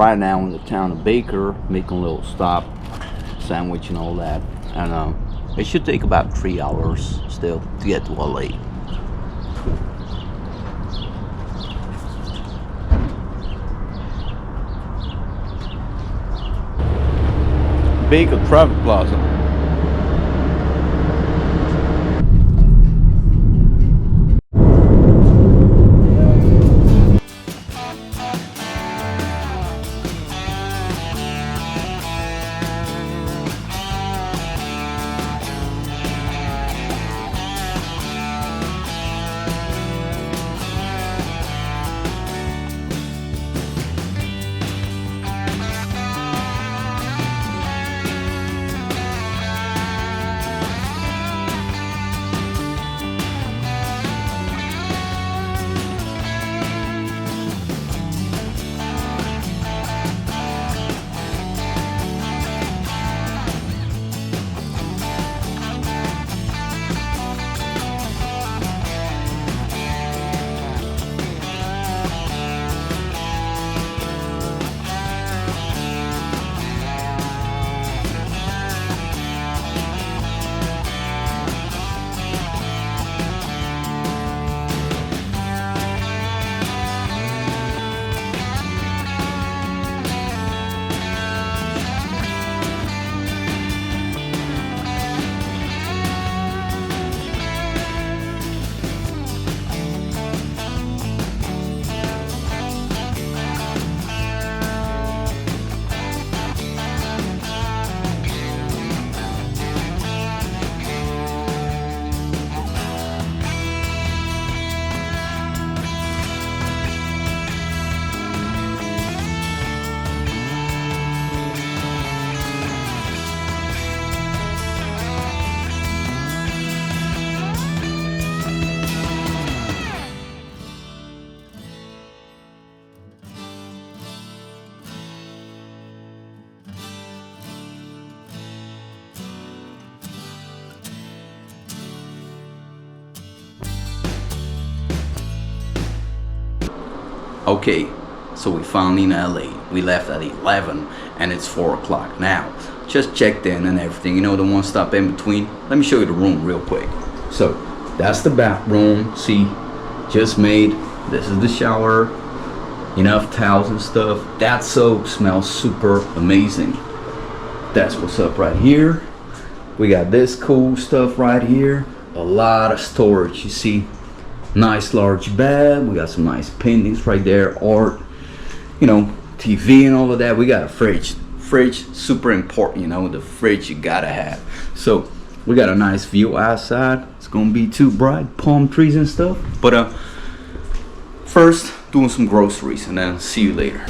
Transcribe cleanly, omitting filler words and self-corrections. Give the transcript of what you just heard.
right now in the town of Baker, making a little stop, sandwich and all that. And it should take about 3 hours still to get to LA. Baker Traffic Plaza. Okay, so we finally in LA. We left at 11 and it's 4 o'clock now. Just checked in and everything, you know, the one stop in between. Let me show you the room real quick. So that's the bathroom. See, just made. This is the shower. Enough towels and stuff. That soap smells super amazing. That's what's up right here. We got this cool stuff right here. A lot of storage, you see. Nice large bed. We got some nice paintings right there, art, you know, TV and all of that. We got a fridge. Fridge, super important, you know, the fridge you gotta have. So we got a nice view outside. It's gonna be too bright, palm trees and stuff. But first, doing some groceries and then see you later.